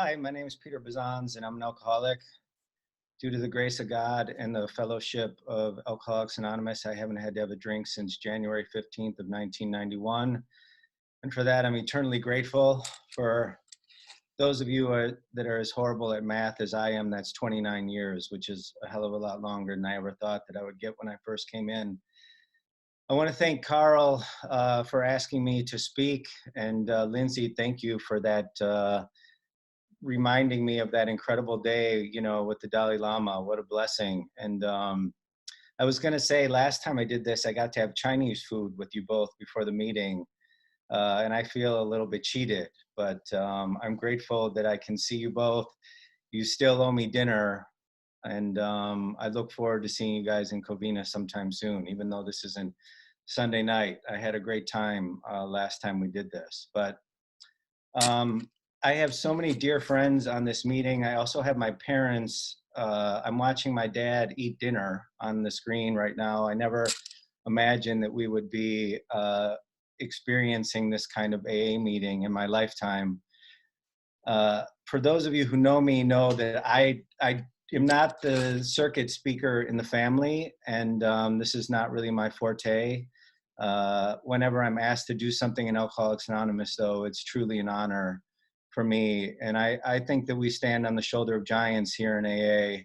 Hi, my name is Peter Bazans, and I'm an alcoholic. Due to the grace of God and the fellowship of Alcoholics Anonymous, I haven't had to have a drink since January 15th of 1991. And for that, I'm eternally grateful. For those of you that are as horrible at math as I am, that's 29 years, which is a hell of a lot longer than I ever thought that I would get when I first came in. I want to thank Carl for asking me to speak, and Lindsay, thank you for that reminding me of that incredible day, with the Dalai Lama. What a blessing. And I was going to say, last time I did this, I got to have Chinese food with you both before the meeting. And I feel a little bit cheated, but I'm grateful that I can see you both. You still owe me dinner. And I look forward to seeing you guys in Covina sometime soon, even though this isn't Sunday night. I had a great time last time we did this. But I have so many dear friends on this meeting. I also have my parents. I'm watching my dad eat dinner on the screen right now. I never imagined that we would be experiencing this kind of AA meeting in my lifetime. For those of you who know me, know that I am not the circuit speaker in the family, and this is not really my forte. Whenever I'm asked to do something in Alcoholics Anonymous, though, it's truly an honor for me. And I think that we stand on the shoulder of giants here in AA.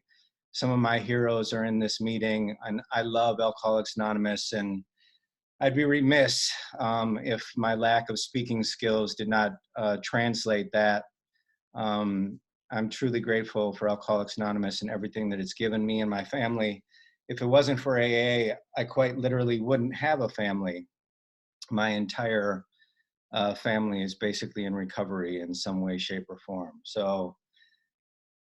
Some of my heroes are in this meeting, and I love Alcoholics Anonymous, and I'd be remiss if my lack of speaking skills did not translate that. I'm truly grateful for Alcoholics Anonymous and everything that it's given me and my family. If it wasn't for AA, I quite literally wouldn't have a family. My entire family is basically in recovery in some way, shape, or form. So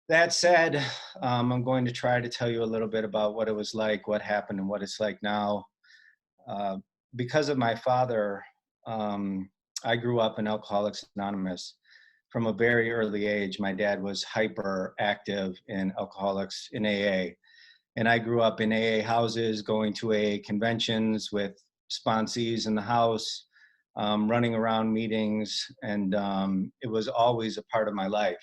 that said, I'm going to try to tell you a little bit about what it was like, what happened, and what it's like now. Uh, because of my father, I grew up in Alcoholics Anonymous. From a very early age, my dad was hyper active in Alcoholics in AA. And I grew up in AA houses, going to AA conventions with sponsees in the house, running around meetings, and it was always a part of my life.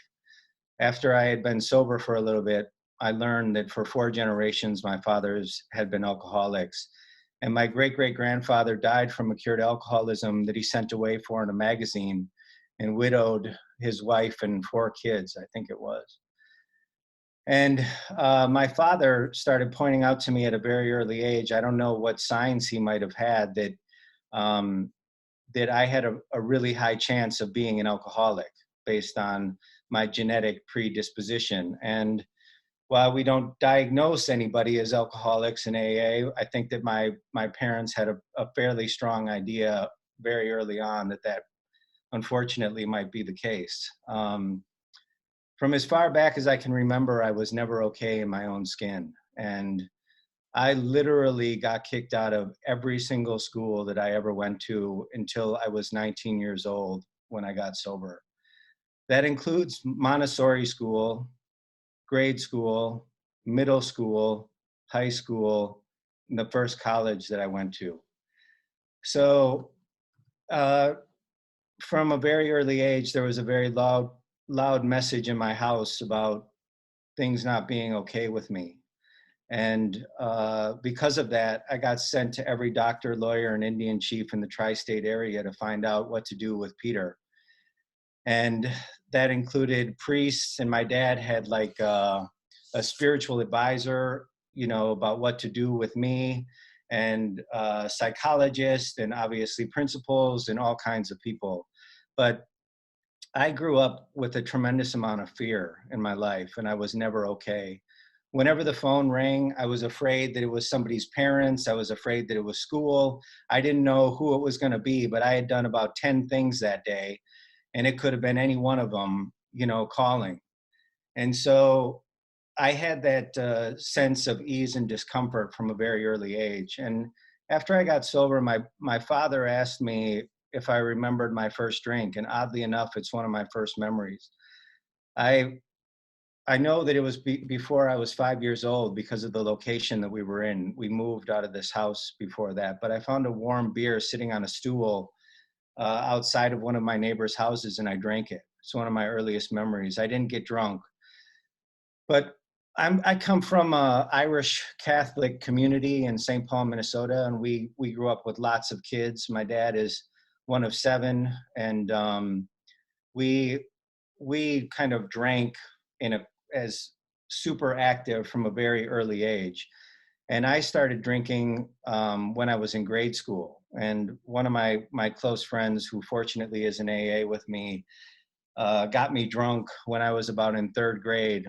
After I had been sober for a little bit, I learned that for 4 generations, my fathers had been alcoholics. And my great-great-grandfather died from a cure to alcoholism that he sent away for in a magazine and widowed his wife and 4 kids, I think it was. And my father started pointing out to me at a very early age, I don't know what signs he might have had, that that I had a really high chance of being an alcoholic based on my genetic predisposition. And while we don't diagnose anybody as alcoholics in AA, I think that my parents had a fairly strong idea very early on that unfortunately might be the case. From as far back as I can remember, I was never okay in my own skin. And I literally got kicked out of every single school that I ever went to until I was 19 years old when I got sober. That includes Montessori school, grade school, middle school, high school, and the first college that I went to. So from a very early age, there was a very loud message in my house about things not being okay with me. And because of that, I got sent to every doctor, lawyer, and Indian chief in the tri-state area to find out what to do with Peter. And that included priests, and my dad had like a spiritual advisor, about what to do with me, and psychologists, and obviously principals, and all kinds of people. But I grew up with a tremendous amount of fear in my life, and I was never okay. Whenever the phone rang, I was afraid that it was somebody's parents. I was afraid that it was school. I didn't know who it was going to be, but I had done about 10 things that day, and it could have been any one of them, calling. And so I had that sense of ease and discomfort from a very early age. And after I got sober, my father asked me if I remembered my first drink. And oddly enough, it's one of my first memories. I know that it was before I was 5 years old because of the location that we were in. We moved out of this house before that, but I found a warm beer sitting on a stool outside of one of my neighbor's houses, and I drank it. It's one of my earliest memories. I didn't get drunk, but I come from a Irish Catholic community in St. Paul, Minnesota, and we grew up with lots of kids. My dad is one of seven, and we we kind of drank in a as super active from a very early age. And I started drinking when I was in grade school. And one of my close friends, who fortunately is in AA with me, got me drunk when I was about in third grade,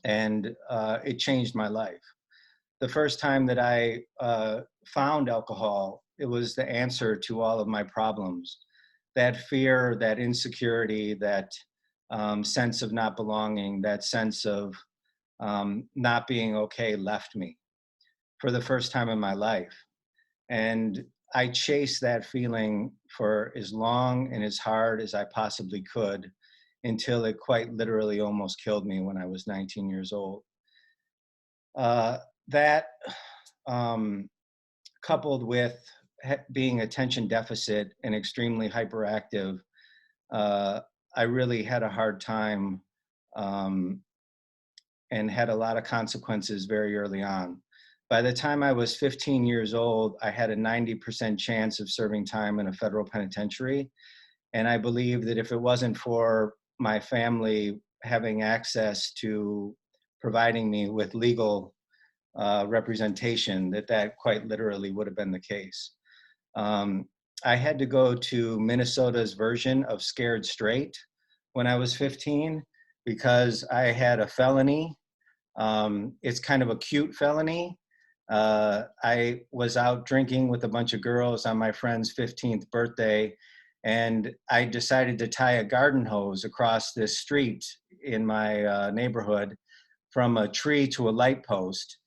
and it changed my life. The first time that I found alcohol, it was the answer to all of my problems. That fear, that insecurity, that sense of not belonging, that sense of not being okay left me for the first time in my life. And I chased that feeling for as long and as hard as I possibly could until it quite literally almost killed me when I was 19 years old. That coupled with being attention deficit and extremely hyperactive, uh, I really had a hard time um, and had a lot of consequences very early on. By the time I was 15 years old, I had a 90% chance of serving time in a federal penitentiary. And I believe that if it wasn't for my family having access to providing me with legal representation, that quite literally would have been the case. Um, I had to go to Minnesota's version of Scared Straight when I was 15 because I had a felony. It's kind of a cute felony. I was out drinking with a bunch of girls on my friend's 15th birthday, and I decided to tie a garden hose across this street in my neighborhood from a tree to a light post.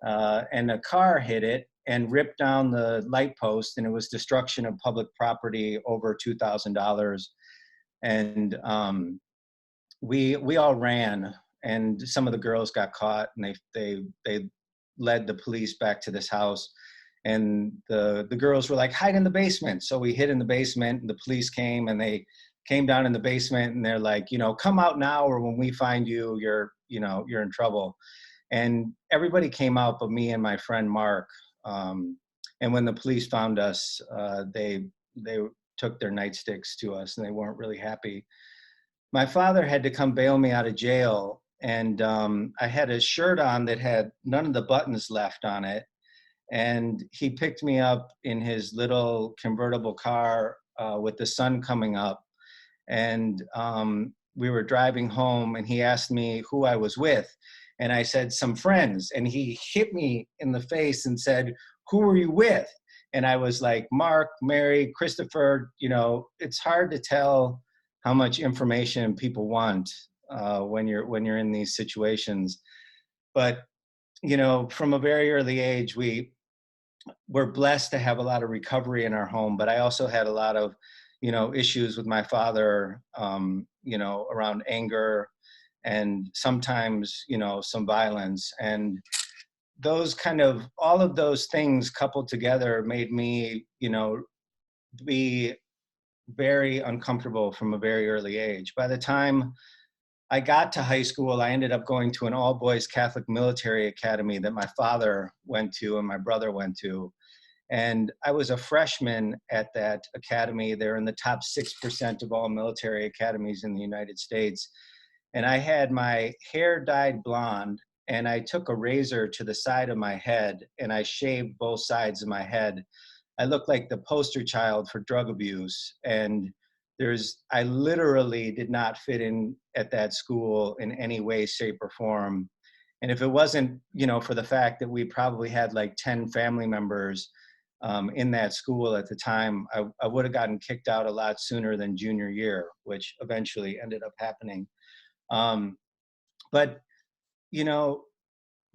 And a car hit it and ripped down the light post, and it was destruction of public property over $2,000. And we all ran, and some of the girls got caught, and they led the police back to this house. And the girls were like, hide in the basement. So we hid in the basement, and the police came, and they came down in the basement, and they're like, come out now, or when we find you, you're in trouble. And everybody came out but me and my friend Mark. And when the police found us, they took their nightsticks to us, and they weren't really happy. My father had to come bail me out of jail, and I had a shirt on that had none of the buttons left on it. And he picked me up in his little convertible car with the sun coming up. And we were driving home, and he asked me who I was with. And I said, some friends. And he hit me in the face and said, who are you with? And I was like, Mark, Mary, Christopher. It's hard to tell how much information people want when you're in these situations. But from a very early age, we're blessed to have a lot of recovery in our home. But I also had a lot of issues with my father, around anger and sometimes some violence. And all of those things coupled together made me be very uncomfortable from a very early age. By the time I got to high school, I ended up going to an all-boys Catholic military academy that my father went to and my brother went to. And I was a freshman at that academy. They're in the top 6% of all military academies in the United States. And I had my hair dyed blonde, and I took a razor to the side of my head, and I shaved both sides of my head. I looked like the poster child for drug abuse. And I literally did not fit in at that school in any way, shape, or form. And if it wasn't, for the fact that we probably had like 10 family members in that school at the time, I would have gotten kicked out a lot sooner than junior year, which eventually ended up happening. But,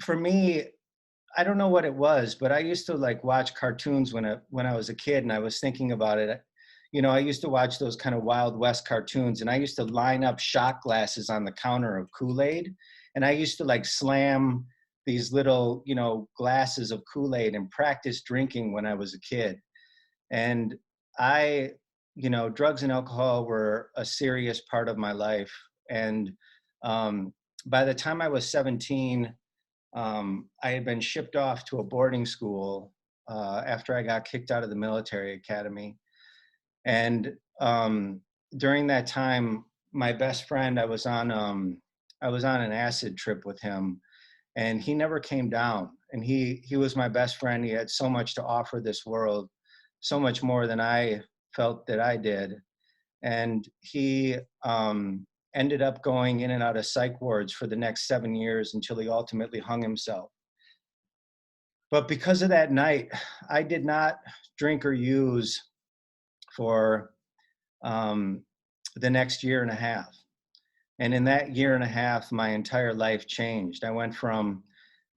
for me, I don't know what it was, but I used to like watch cartoons when I was a kid, and I was thinking about it. I used to watch those kind of Wild West cartoons, and I used to line up shot glasses on the counter of Kool-Aid, and I used to like slam these little, glasses of Kool-Aid and practice drinking when I was a kid. And I drugs and alcohol were a serious part of my life. And um, by the time I was 17, I had been shipped off to a boarding school after I got kicked out of the military academy. And during that time, my best friend, I was on an acid trip with him, and he never came down. And he was my best friend. He had so much to offer this world, so much more than I felt that I did. And he ended up going in and out of psych wards for the next 7 years until he ultimately hung himself. But because of that night, I did not drink or use for um, the next year and a half. And in that year and a half, my entire life changed. I went from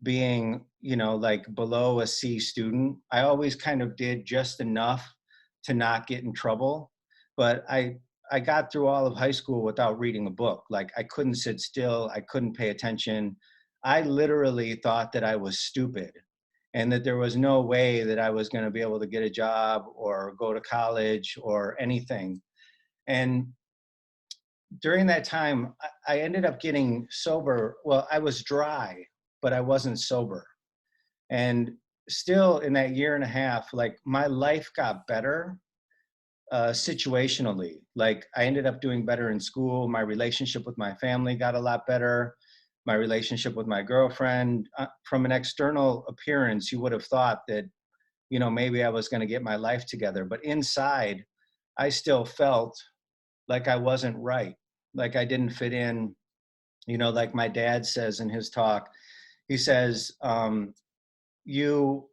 being, like below a C student. I always kind of did just enough to not get in trouble, but I got through all of high school without reading a book. Like I couldn't sit still, I couldn't pay attention. I literally thought that I was stupid and that there was no way that I was going to be able to get a job or go to college or anything. And during that time, I ended up getting sober. Well, I was dry, but I wasn't sober. And still in that year and a half, like my life got better situationally. Like I ended up doing better in school. My relationship with my family got a lot better. My relationship with my girlfriend, from an external appearance, you would have thought that, maybe I was going to get my life together. But inside, I still felt like I wasn't right, like I didn't fit in. Like my dad says in his talk, he says, you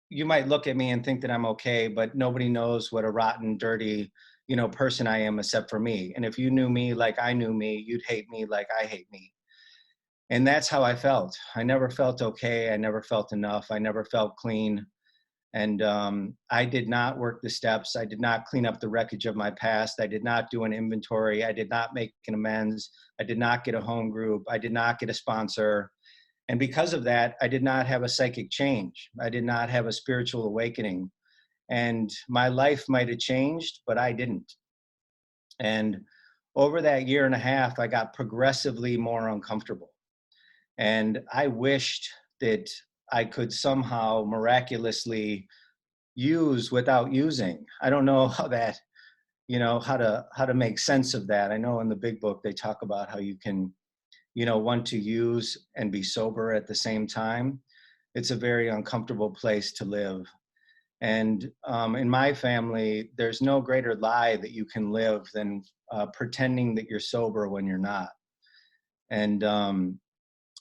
you might look at me and think that I'm okay, but nobody knows what a rotten, dirty, person I am except for me. And if you knew me like I knew me, you'd hate me like I hate me. And that's how I felt. I never felt okay. I never felt enough. I never felt clean. And I did not work the steps. I did not clean up the wreckage of my past. I did not do an inventory. I did not make an amends. I did not get a home group. I did not get a sponsor. And because of that, I did not have a psychic change. I did not have a spiritual awakening. And my life might have changed, but I didn't. And over that year and a half, I got progressively more uncomfortable. And I wished that I could somehow miraculously use without using. I don't know how that, how to make sense of that. I know in the big book they talk about how you can, want to use and be sober at the same time. It's a very uncomfortable place to live. And in my family, there's no greater lie that you can live than pretending that you're sober when you're not. And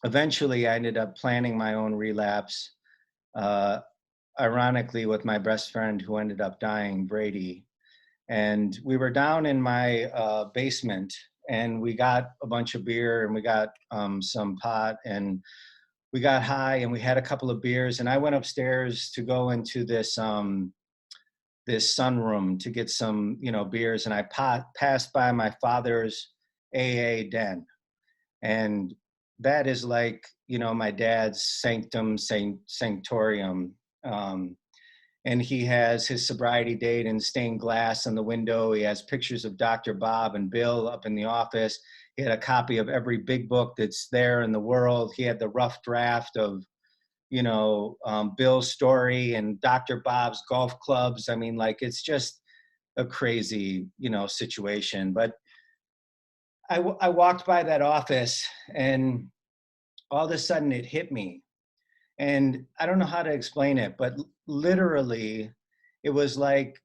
eventually, I ended up planning my own relapse. Uh, Ironically, with my best friend who ended up dying, Brady. And we were down in my basement, and we got a bunch of beer, and we got some pot, and we got high, and we had a couple of beers. And I went upstairs to go into this sunroom to get some, beers. And I passed by my father's AA den, and that is like, my dad's sanctorium. Um, and he has his sobriety date and stained glass on the window. He has pictures of Dr. Bob and Bill up in the office. He had a copy of every big book that's there in the world. He had the rough draft of, Bill's story and Dr. Bob's golf clubs. I mean, like, it's just a crazy, situation. But I walked by that office, and all of a sudden it hit me. And I don't know how to explain it, but literally, it was like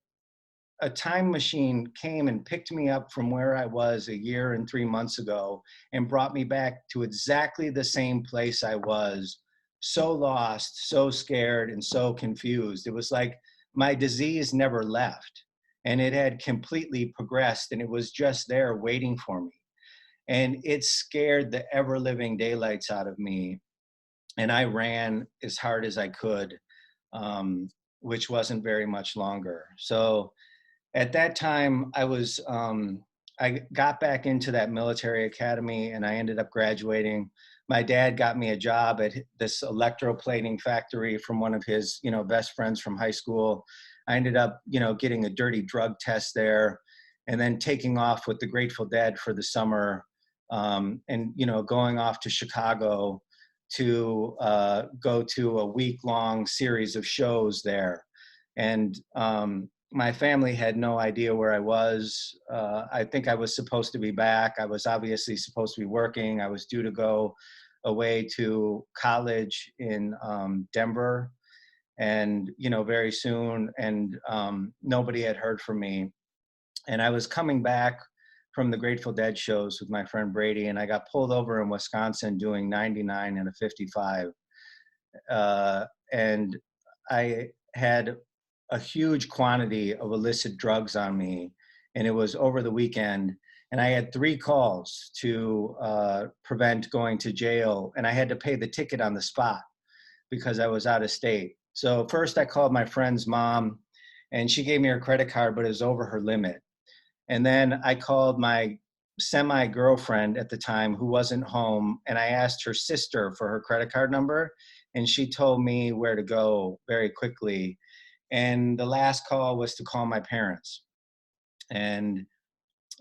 a time machine came and picked me up from where I was a year and 3 months ago and brought me back to exactly the same place I was, so lost, so scared, and so confused. It was like my disease never left, and it had completely progressed, and it was just there waiting for me. And it scared the ever living daylights out of me. And I ran as hard as I could, which wasn't very much longer. So at that time, I got back into that military academy, and I ended up graduating. My dad got me a job at this electroplating factory from one of his, best friends from high school. I ended up, getting a dirty drug test there, and then taking off with the Grateful Dead for the summer, and going off to Chicago to go to a week-long series of shows there. And my family had no idea where I was. I think I was supposed to be back. I was obviously supposed to be working. I was due to go away to college in Denver, and very soon. And nobody had heard from me. And I was coming back from the Grateful Dead shows with my friend Brady, and I got pulled over in Wisconsin doing 99 and a 55. And I had a huge quantity of illicit drugs on me, and it was over the weekend. And I had 3 calls to prevent going to jail, and I had to pay the ticket on the spot because I was out of state. So first I called my friend's mom, and she gave me her credit card, but it was over her limit. And then I called my semi-girlfriend at the time who wasn't home, and I asked her sister for her credit card number, and she told me where to go very quickly. And the last call was to call my parents. And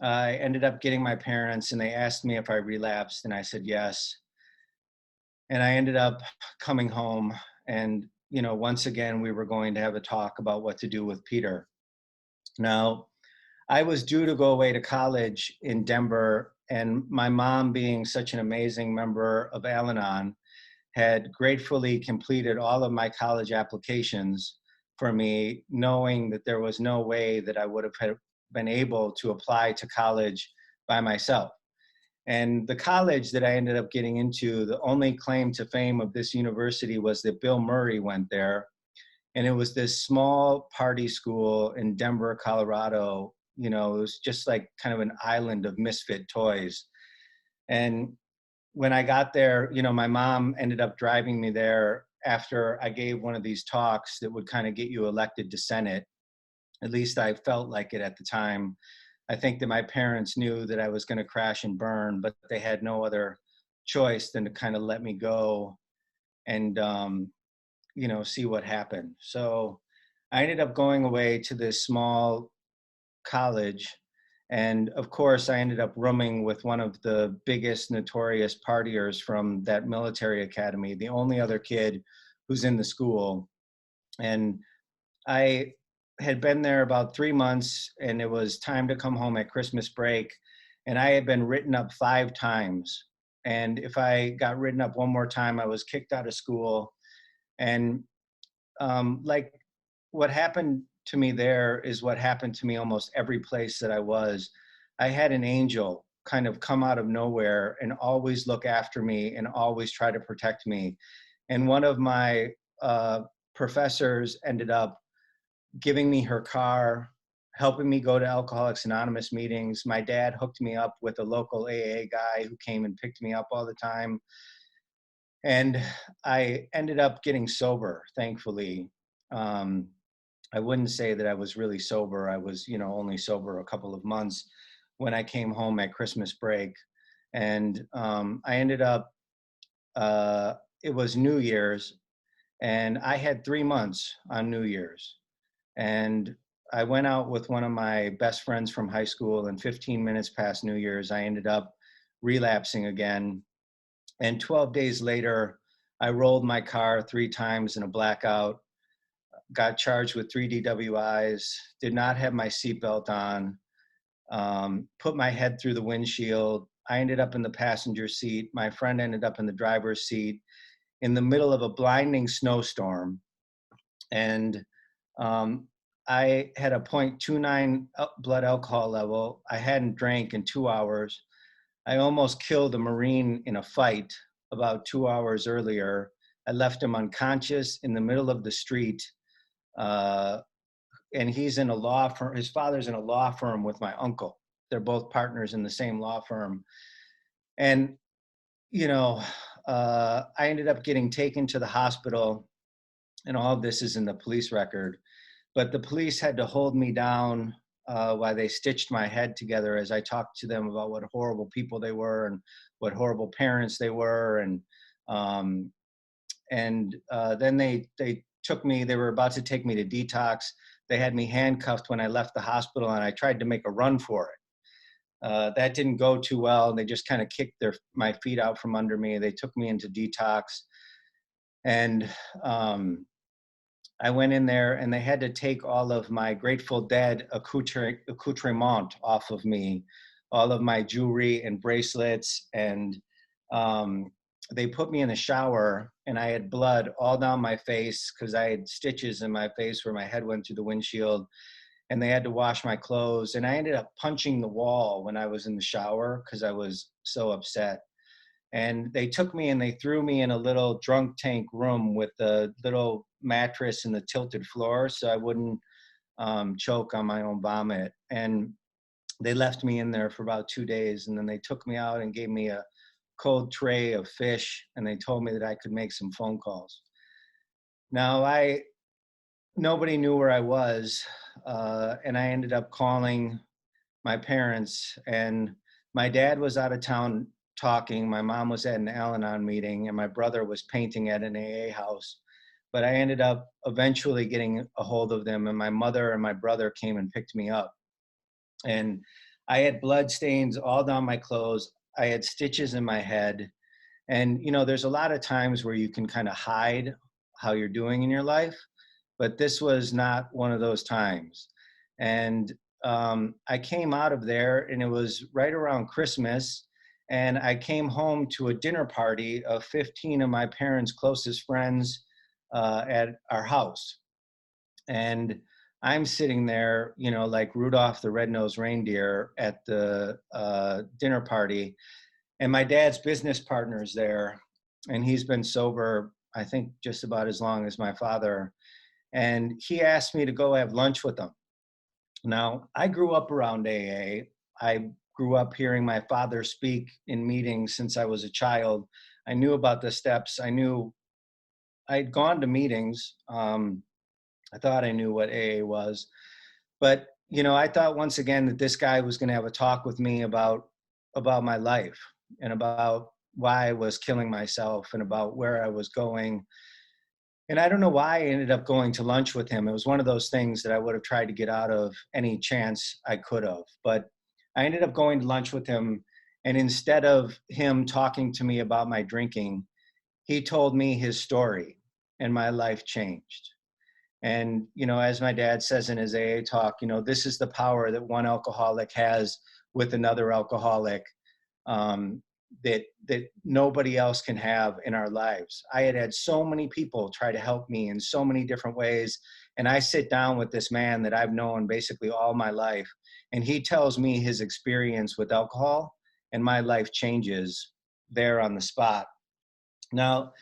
I ended up getting my parents, and they asked me if I relapsed, and I said yes. And I ended up coming home, and once again we were going to have a talk about what to do with Peter. Now, I was due to go away to college in Denver, and my mom, being such an amazing member of Al-Anon, had gratefully completed all of my college applications for me, knowing that there was no way that I would have been able to apply to college by myself. And the college that I ended up getting into, the only claim to fame of this university was that Bill Murray went there. And it was this small party school in Denver, Colorado. It was just like kind of an island of misfit toys. And when I got there, my mom ended up driving me there after I gave one of these talks that would kind of get you elected to Senate. At least I felt like it at the time. I think that my parents knew that I was going to crash and burn, but they had no other choice than to kind of let me go and, see what happened. So I ended up going away to this small college. And of course, I ended up rooming with one of the biggest notorious partiers from that military academy, the only other kid who's in the school. And I had been there about 3 months, and it was time to come home at Christmas break. And I had been written up 5 times. And if I got written up one more time, I was kicked out of school. And like what happened to me there is what happened to me almost every place that I was. I had an angel kind of come out of nowhere and always look after me and always try to protect me. And one of my professors ended up giving me her car, helping me go to Alcoholics Anonymous meetings. My dad hooked me up with a local AA guy who came and picked me up all the time. And I ended up getting sober, thankfully. I wouldn't say that I was really sober. I was, only sober a couple of months when I came home at Christmas break. And I ended up, it was New Year's, and I had 3 months on New Year's. And I went out with one of my best friends from high school, and 15 minutes past New Year's, I ended up relapsing again. And 12 days later, I rolled my car 3 times in a blackout, got charged with 3 DWIs, did not have my seatbelt on, put my head through the windshield. I ended up in the passenger seat. My friend ended up in the driver's seat in the middle of a blinding snowstorm. And I had a 0.29 blood alcohol level. I hadn't drank in 2 hours. I almost killed a Marine in a fight about 2 hours earlier. I left him unconscious in the middle of the street. And he's in a law firm. His father's in a law firm with my uncle. They're both partners in the same law firm. And, I ended up getting taken to the hospital, and all of this is in the police record. But the police had to hold me down while they stitched my head together as I talked to them about what horrible people they were and what horrible parents they were. And then they took me, they were about to take me to detox. they had me handcuffed when I left the hospital, and I tried to make a run for it. That didn't go too well. They just kind of kicked my feet out from under me. They took me into detox, and I went in there, and they had to take all of my Grateful Dead accoutrement off of me, all of my jewelry and bracelets, and um, they put me in the shower, and I had blood all down my face because I had stitches in my face where my head went through the windshield, and they had to wash my clothes. And I ended up punching the wall when I was in the shower because I was so upset. And they took me and they threw me in a little drunk tank room with a little mattress and the tilted floor so I wouldn't choke on my own vomit. And they left me in there for about 2 days, and then they took me out and gave me a cold tray of fish, and they told me that I could make some phone calls. Now, nobody knew where I was, and I ended up calling my parents, and my dad was out of town talking. My mom was at an Al-Anon meeting, and my brother was painting at an AA house. But I ended up eventually getting a hold of them, and my mother and my brother came and picked me up. And I had blood stains all down my clothes. I had stitches in my head. And, there's a lot of times where you can kind of hide how you're doing in your life, but this was not one of those times. And I came out of there, and it was right around Christmas. And I came home to a dinner party of 15 of my parents' closest friends at our house. And I'm sitting there, like Rudolph the Red-Nosed Reindeer at the dinner party. And my dad's business partner's there, and he's been sober, I think, just about as long as my father. And he asked me to go have lunch with him. Now, I grew up around AA. I grew up hearing my father speak in meetings since I was a child. I knew about the steps. I'd gone to meetings. I thought I knew what AA was. But, I thought once again that this guy was going to have a talk with me about my life and about why I was killing myself and about where I was going. And I don't know why I ended up going to lunch with him. It was one of those things that I would have tried to get out of any chance I could have. But I ended up going to lunch with him. And instead of him talking to me about my drinking, he told me his story, and my life changed. And, as my dad says in his AA talk, this is the power that one alcoholic has with another alcoholic, that nobody else can have in our lives. I had so many people try to help me in so many different ways. And I sit down with this man that I've known basically all my life, and he tells me his experience with alcohol, and my life changes there on the spot. Now,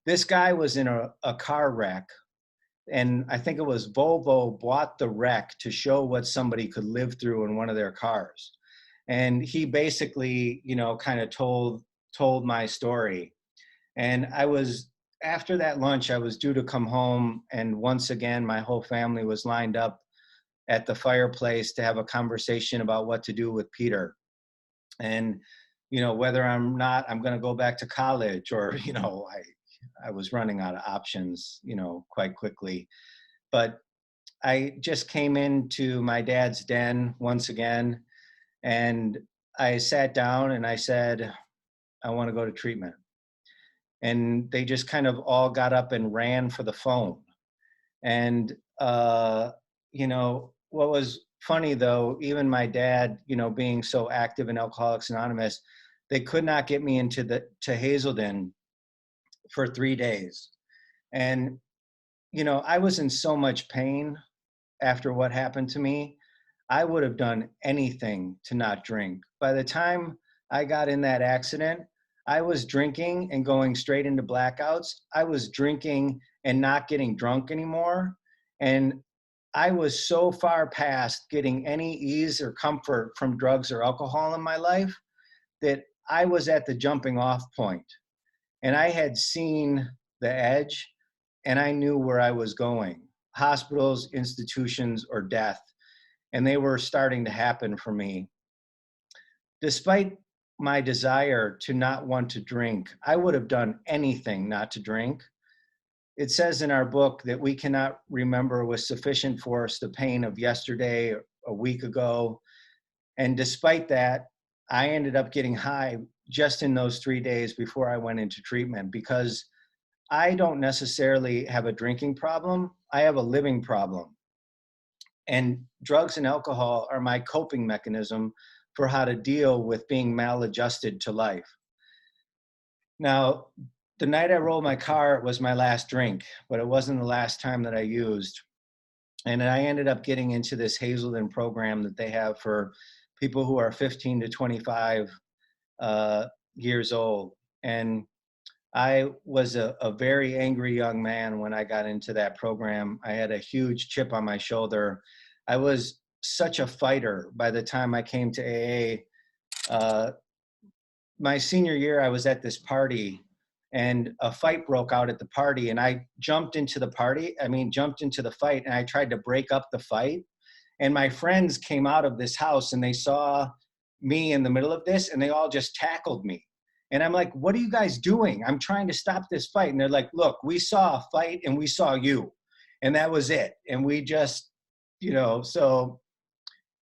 this guy was in a car wreck, and I think it was Volvo bought the wreck to show what somebody could live through in one of their cars. And he basically, kind of told my story. And after that lunch, I was due to come home. And once again, my whole family was lined up at the fireplace to have a conversation about what to do with Peter. And, whether I'm going to go back to college, or, I was running out of options, quite quickly. But I just came into my dad's den once again, and I sat down and I said, I want to go to treatment. And they just kind of all got up and ran for the phone. And, what was funny though, even my dad, being so active in Alcoholics Anonymous, they could not get me to Hazelden for 3 days. And, I was in so much pain after what happened to me. I would have done anything to not drink. By the time I got in that accident, I was drinking and going straight into blackouts. I was drinking and not getting drunk anymore. And I was so far past getting any ease or comfort from drugs or alcohol in my life that I was at the jumping off point. And I had seen the edge, and I knew where I was going: hospitals, institutions, or death. And they were starting to happen for me. Despite my desire to not want to drink, I would have done anything not to drink. it says in our book that we cannot remember with sufficient force the pain of yesterday, a week ago. And despite that, I ended up getting high just in those 3 days before I went into treatment, because I don't necessarily have a drinking problem. I have a living problem. And drugs and alcohol are my coping mechanism for how to deal with being maladjusted to life. Now, the night I rolled my car, it was my last drink, but it wasn't the last time that I used. And I ended up getting into this Hazelden program that they have for people who are 15 to 25 uh, years old. And I was a very angry young man when I got into that program. I had a huge chip on my shoulder. I was such a fighter by the time I came to AA. My senior year, I was at this party and a fight broke out at the party, and I jumped into the party. I mean, jumped into the fight, and I tried to break up the fight. And my friends came out of this house and they saw me in the middle of this and they all just tackled me. And I'm like, what are you guys doing? I'm trying to stop this fight. And they're like, look, we saw a fight and we saw you. And that was it. And we just, so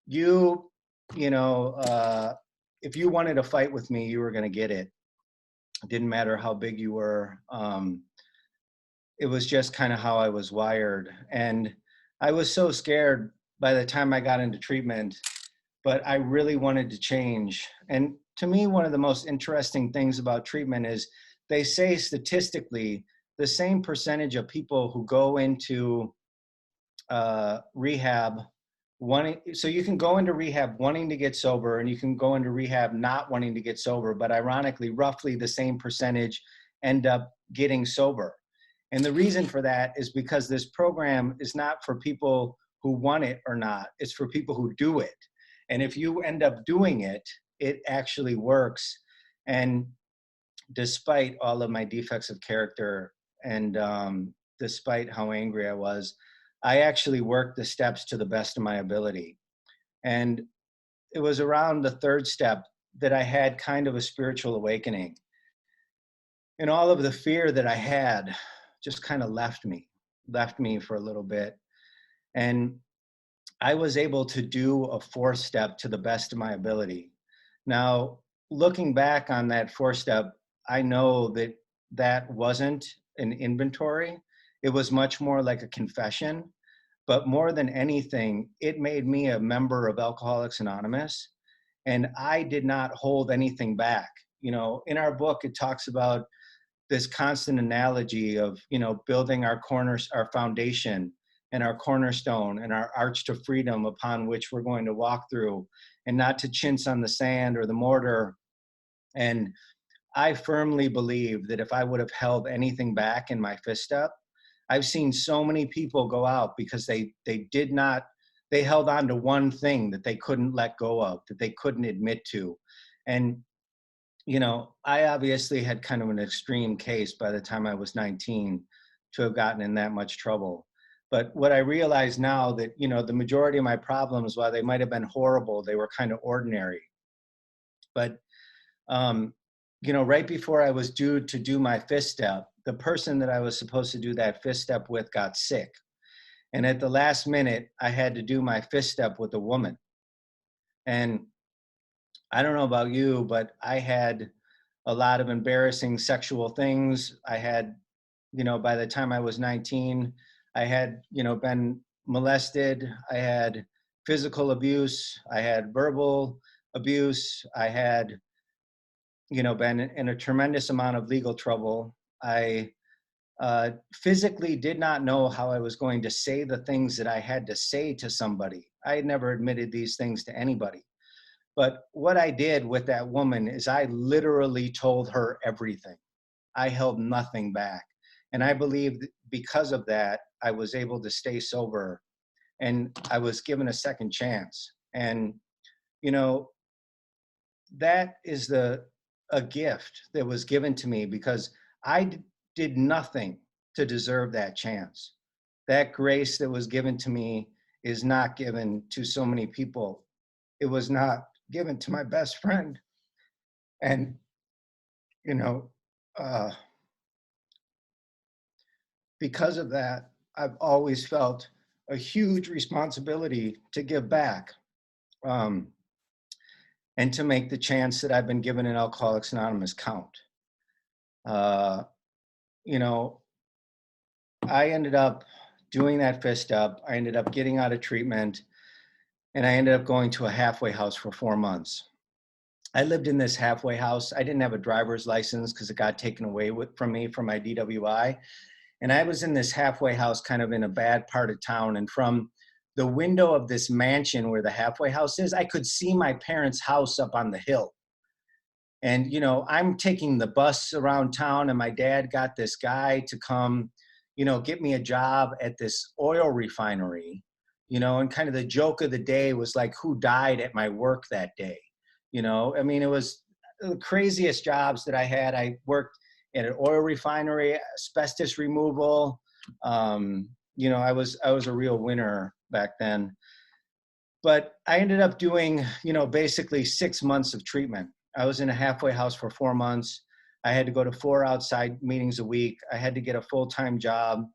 you, you know, if you wanted to fight with me, you were going to get it. It didn't matter how big you were. It was just kind of how I was wired. And I was so scared by the time I got into treatment, but I really wanted to change. And to me, one of the most interesting things about treatment is they say statistically, the same percentage of people who go into rehab so you can go into rehab wanting to get sober, and you can go into rehab not wanting to get sober, but ironically, roughly the same percentage end up getting sober. And the reason for that is because this program is not for people who want it or not, it's for people who do it. And if you end up doing it, it actually works. And despite all of my defects of character and despite how angry I was, I actually worked the steps to the best of my ability. And it was around the third step that I had kind of a spiritual awakening. And all of the fear that I had just kind of left me for a little bit. And I was able to do a fourth step to the best of my ability. Now, looking back on that fourth step, I know that that wasn't an inventory. It was much more like a confession. But more than anything, it made me a member of Alcoholics Anonymous. And I did not hold anything back. In our book, it talks about this constant analogy of, building our foundation and our cornerstone and our arch to freedom upon which we're going to walk through, and not to chintz on the sand or the mortar. And I firmly believe that if I would have held anything back in my fifth step, I've seen so many people go out because they held on to one thing that they couldn't let go of, that they couldn't admit to. And I obviously had kind of an extreme case by the time I was 19 to have gotten in that much trouble. But what I realize now that, the majority of my problems, while they might have been horrible, they were kind of ordinary. But, right before I was due to do my fifth step, the person that I was supposed to do that fifth step with got sick. And at the last minute, I had to do my fifth step with a woman. And I don't know about you, but I had a lot of embarrassing sexual things. I had, by the time I was 19, I had, been molested. I had physical abuse. I had verbal abuse. I had, been in a tremendous amount of legal trouble. I physically did not know how I was going to say the things that I had to say to somebody. I had never admitted these things to anybody. But what I did with that woman is I literally told her everything. I held nothing back. And I believe because of that, I was able to stay sober, and I was given a second chance. And, that is a gift that was given to me because I did nothing to deserve that chance. That grace that was given to me is not given to so many people. It was not given to my best friend. And, you know, uh, because of that, I've always felt a huge responsibility to give back, um, and to make the chance that I've been given in Alcoholics Anonymous count. Uh, you know, I ended up doing that fist up. I ended up getting out of treatment, and I ended up going to a halfway house for 4 months. I lived in this halfway house. I didn't have a driver's license because it got taken away from me for my DWI. And I was in this halfway house kind of in a bad part of town. And from the window of this mansion where the halfway house is, I could see my parents' house up on the hill. And, I'm taking the bus around town, and my dad got this guy to come, get me a job at this oil refinery, and kind of the joke of the day was like, who died at my work that day? I mean, it was the craziest jobs that I had. I worked at an oil refinery, asbestos removal. I was a real winner back then. But I ended up doing, basically 6 months of treatment. I was in a halfway house for 4 months. I had to go to 4 outside meetings a week. I had to get a full-time job.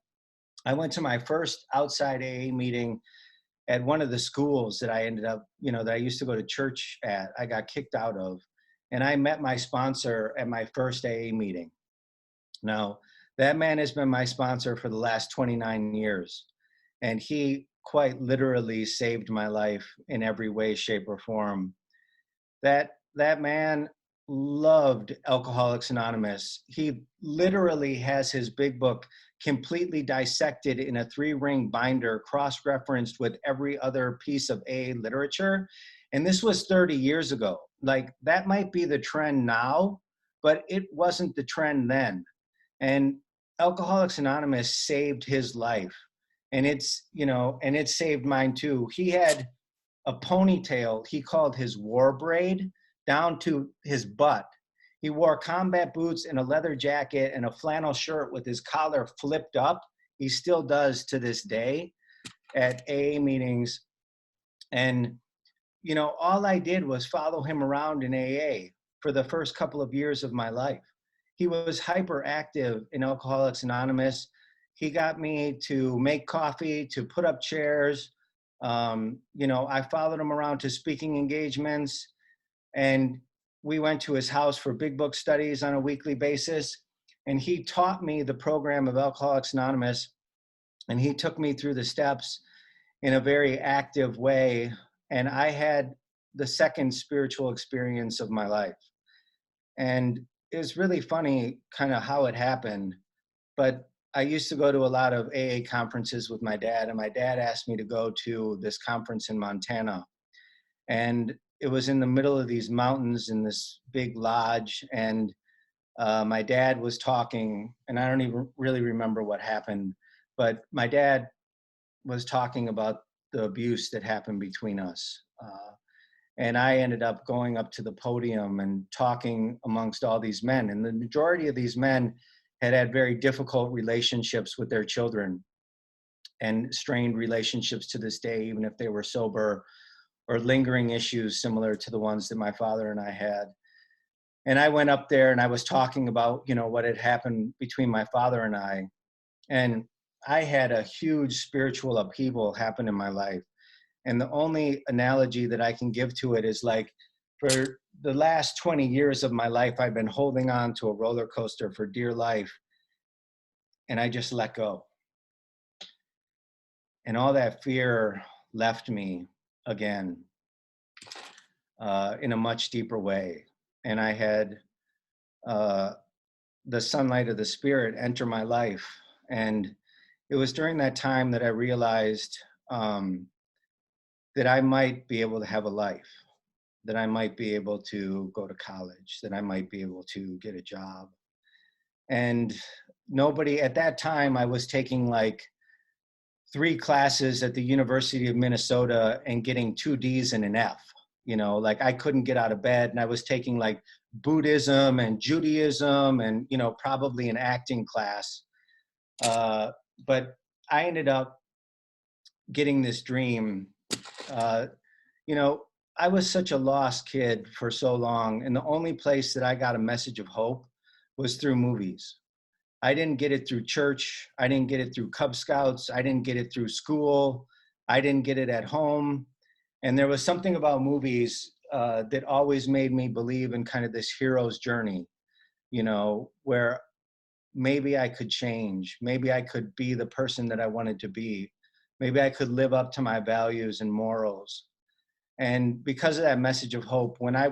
I went to my first outside AA meeting at one of the schools that I ended up, that I used to go to church at. I got kicked out of. And I met my sponsor at my first AA meeting. Now, that man has been my sponsor for the last 29 years. And he quite literally saved my life in every way, shape, or form. That man loved Alcoholics Anonymous. He literally has his big book completely dissected in a 3-ring binder, cross-referenced with every other piece of AA literature. And this was 30 years ago. Like, that might be the trend now, but it wasn't the trend then. And Alcoholics Anonymous saved his life. And it saved mine too. He had a ponytail he called his war braid down to his butt. He wore combat boots and a leather jacket and a flannel shirt with his collar flipped up. He still does to this day at AA meetings. And, all I did was follow him around in AA for the first couple of years of my life. He was hyperactive in Alcoholics Anonymous. He got me to make coffee, to put up chairs. I followed him around to speaking engagements, and we went to his house for big book studies on a weekly basis. And he taught me the program of Alcoholics Anonymous, and he took me through the steps in a very active way. And I had the second spiritual experience of my life. And it was really funny kind of how it happened. But I used to go to a lot of AA conferences with my dad, and my dad asked me to go to this conference in Montana. And it was in the middle of these mountains in this big lodge. And my dad was talking, and I don't even really remember what happened, but my dad was talking about the abuse that happened between us. And I ended up going up to the podium and talking amongst all these men. And the majority of these men had very difficult relationships with their children, and strained relationships to this day, even if they were sober, or lingering issues similar to the ones that my father and I had. And I went up there and I was talking about, what had happened between my father and I. And I had a huge spiritual upheaval happen in my life. And the only analogy that I can give to it is like, for the last 20 years of my life, I've been holding on to a roller coaster for dear life. And I just let go. And all that fear left me again, in a much deeper way. And I had the sunlight of the Spirit enter my life. And it was during that time that I realized that I might be able to have a life, that I might be able to go to college, that I might be able to get a job. And nobody, at that time, I was taking like 3 classes at the University of Minnesota and getting 2 Ds and an F. Like I couldn't get out of bed, and I was taking like Buddhism and Judaism and, probably an acting class. But I ended up getting this dream. I was such a lost kid for so long, and the only place that I got a message of hope was through movies. I didn't get it through church. I didn't get it through Cub Scouts. I didn't get it through school. I didn't get it at home. And there was something about movies that always made me believe in kind of this hero's journey, where maybe I could change. Maybe I could be the person that I wanted to be. Maybe I could live up to my values and morals. And because of that message of hope, when I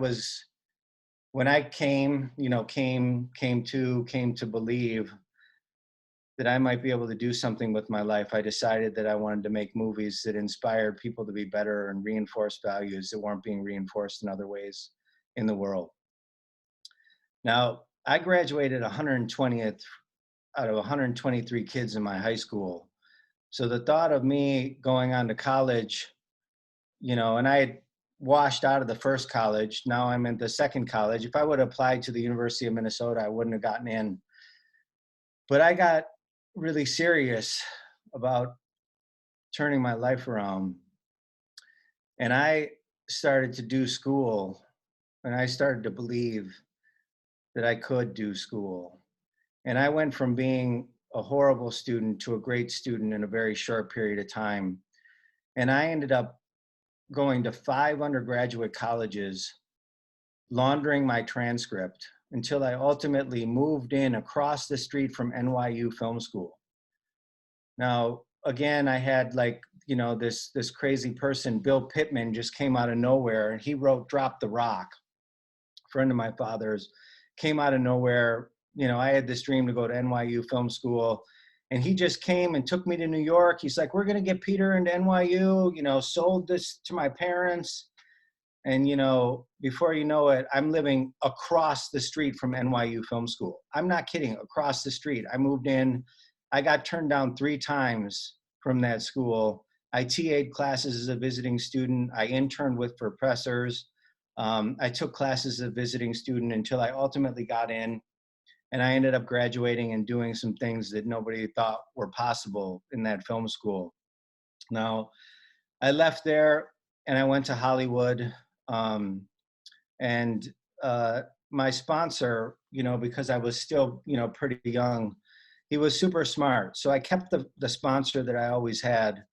came to believe that I might be able to do something with my life, I decided that I wanted to make movies that inspired people to be better and reinforce values that weren't being reinforced in other ways in the world. Now, I graduated 120th out of 123 kids in my high school. So the thought of me going on to college, and I had washed out of the first college. Now I'm in the second college. If I would have applied to the University of Minnesota, I wouldn't have gotten in. But I got really serious about turning my life around. And I started to do school, and I started to believe that I could do school. And I went from being a horrible student to a great student in a very short period of time. And I ended up going to 5 undergraduate colleges, laundering my transcript until I ultimately moved in across the street from NYU Film School. Now, again, I had this crazy person, Bill Pittman, just came out of nowhere, and he wrote Drop the Rock. A friend of my father's came out of nowhere. I had this dream to go to NYU Film School, and he just came and took me to New York. He's like, we're going to get Peter into NYU, sold this to my parents. And, before you know it, I'm living across the street from NYU Film School. I'm not kidding, across the street. I moved in. I got turned down 3 times from that school. I TA'd classes as a visiting student. I interned with professors. I took classes as a visiting student until I ultimately got in. And I ended up graduating and doing some things that nobody thought were possible in that film school. Now, I left there and I went to Hollywood. And my sponsor, because I was still, pretty young, he was super smart. So I kept the sponsor that I always had.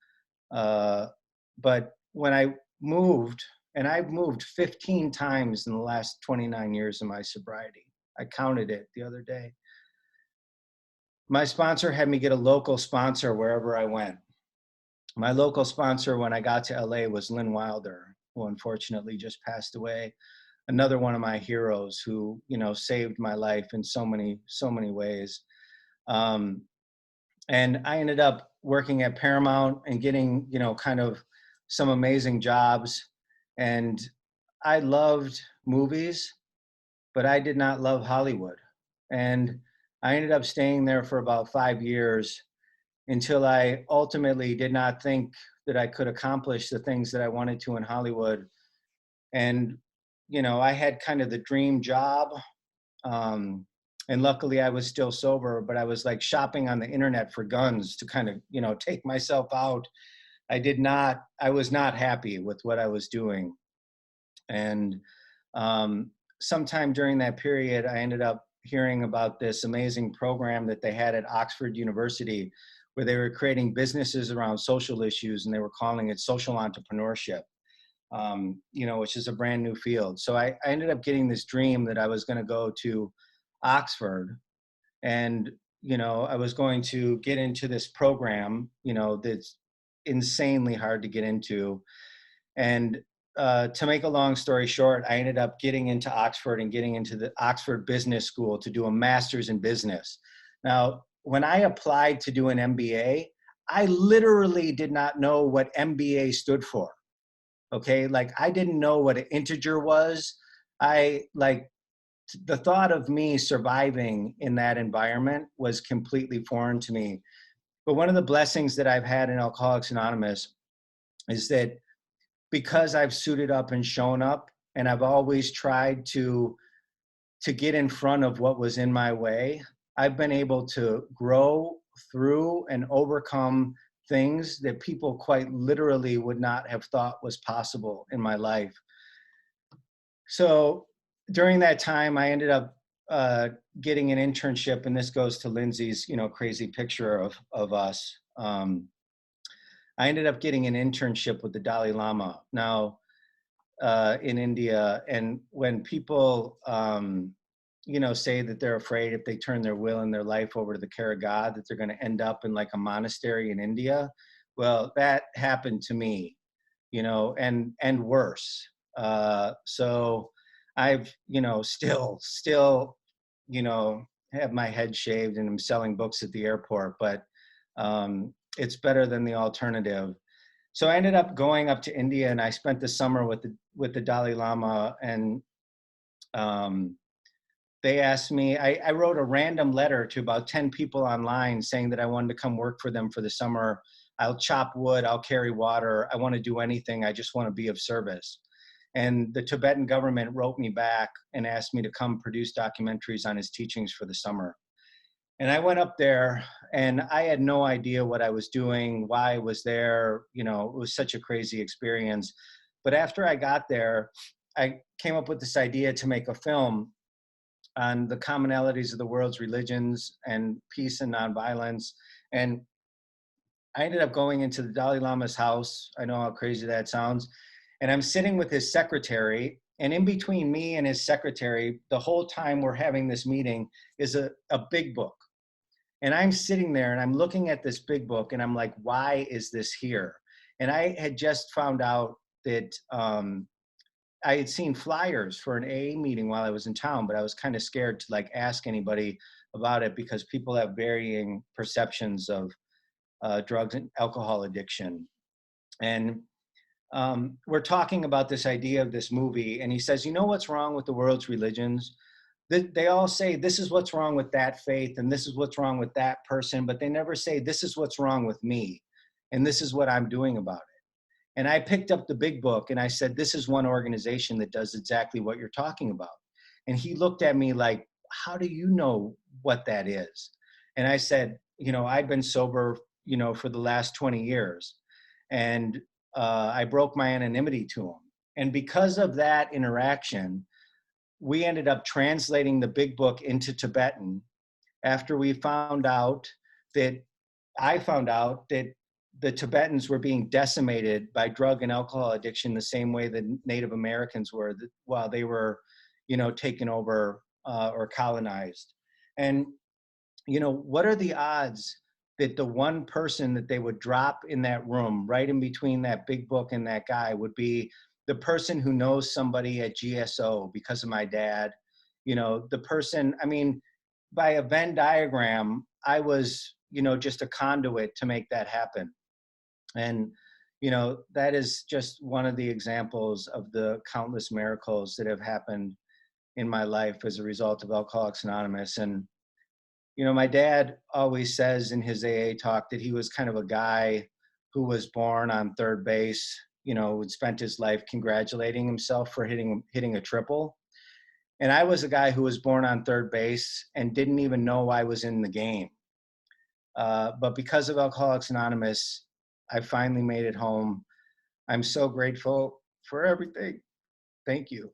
But when I moved, and I've moved 15 times in the last 29 years of my sobriety. I counted it the other day. My sponsor had me get a local sponsor wherever I went. My local sponsor when I got to LA was Lynn Wilder, who unfortunately just passed away. Another one of my heroes who, saved my life in so many ways. And I ended up working at Paramount and getting, kind of some amazing jobs. And I loved movies, but I did not love Hollywood. And I ended up staying there for about 5 years until I ultimately did not think that I could accomplish the things that I wanted to in Hollywood. And, I had kind of the dream job. And luckily I was still sober, but I was like shopping on the internet for guns to kind of, take myself out. I was not happy with what I was doing. And sometime during that period, I ended up hearing about this amazing program that they had at Oxford University, where they were creating businesses around social issues, and they were calling it social entrepreneurship, which is a brand new field. So I ended up getting this dream that I was going to go to Oxford, and, I was going to get into this program, that's insanely hard to get into. And to make a long story short, I ended up getting into Oxford and getting into the Oxford Business School to do a master's in business. Now, when I applied to do an MBA, I literally did not know what MBA stood for. Okay, like I didn't know what an integer was. The thought of me surviving in that environment was completely foreign to me. But one of the blessings that I've had in Alcoholics Anonymous is that because I've suited up and shown up, and I've always tried to get in front of what was in my way, I've been able to grow through and overcome things that people quite literally would not have thought was possible in my life. So during that time, I ended up uh, getting an internship, and this goes to Lindsay's, crazy picture of us. I ended up getting an internship with the Dalai Lama now in India. And when people, say that they're afraid if they turn their will and their life over to the care of God, that they're going to end up in like a monastery in India. Well, that happened to me, and worse. So I've, still, you know, have my head shaved and I'm selling books at the airport, but it's better than the alternative. So I ended up going up to India, and I spent the summer with the Dalai Lama, and um, they asked me. I wrote a random letter to about 10 people online saying that I wanted to come work for them for the summer. I'll chop wood, I'll carry water, I want to do anything, I just want to be of service. And the Tibetan government wrote me back and asked me to come produce documentaries on his teachings for the summer. And I went up there, and I had no idea what I was doing, why I was there. It was such a crazy experience. But after I got there, I came up with this idea to make a film on the commonalities of the world's religions and peace and nonviolence. And I ended up going into the Dalai Lama's house. I know how crazy that sounds. And I'm sitting with his secretary. And in between me and his secretary, the whole time we're having this meeting, is a big book. And I'm sitting there and I'm looking at this big book and I'm like, why is this here? And I had just found out that I had seen flyers for an AA meeting while I was in town, but I was kind of scared to like ask anybody about it because people have varying perceptions of drugs and alcohol addiction. And we're talking about this idea of this movie, and he says, you know what's wrong with the world's religions? They all say this is what's wrong with that faith and this is what's wrong with that person, but they never say this is what's wrong with me and this is what I'm doing about it. And I picked up the big book and I said, this is one organization that does exactly what you're talking about. And he looked at me like, how do you know what that is? And I said, I've been sober, for the last 20 years. And I broke my anonymity to him. And because of that interaction, we ended up translating the big book into Tibetan after we found out that I found out that the Tibetans were being decimated by drug and alcohol addiction the same way that Native Americans were while they were, taken over or colonized. And, what are the odds that the one person that they would drop in that room right in between that big book and that guy would be the person who knows somebody at GSO because of my dad, the person, I mean, by a Venn diagram, I was, just a conduit to make that happen. And, that is just one of the examples of the countless miracles that have happened in my life as a result of Alcoholics Anonymous. And, my dad always says in his AA talk that he was kind of a guy who was born on third base, would spent his life congratulating himself for hitting a triple. And I was a guy who was born on third base and didn't even know I was in the game. But because of Alcoholics Anonymous, I finally made it home. I'm so grateful for everything. Thank you.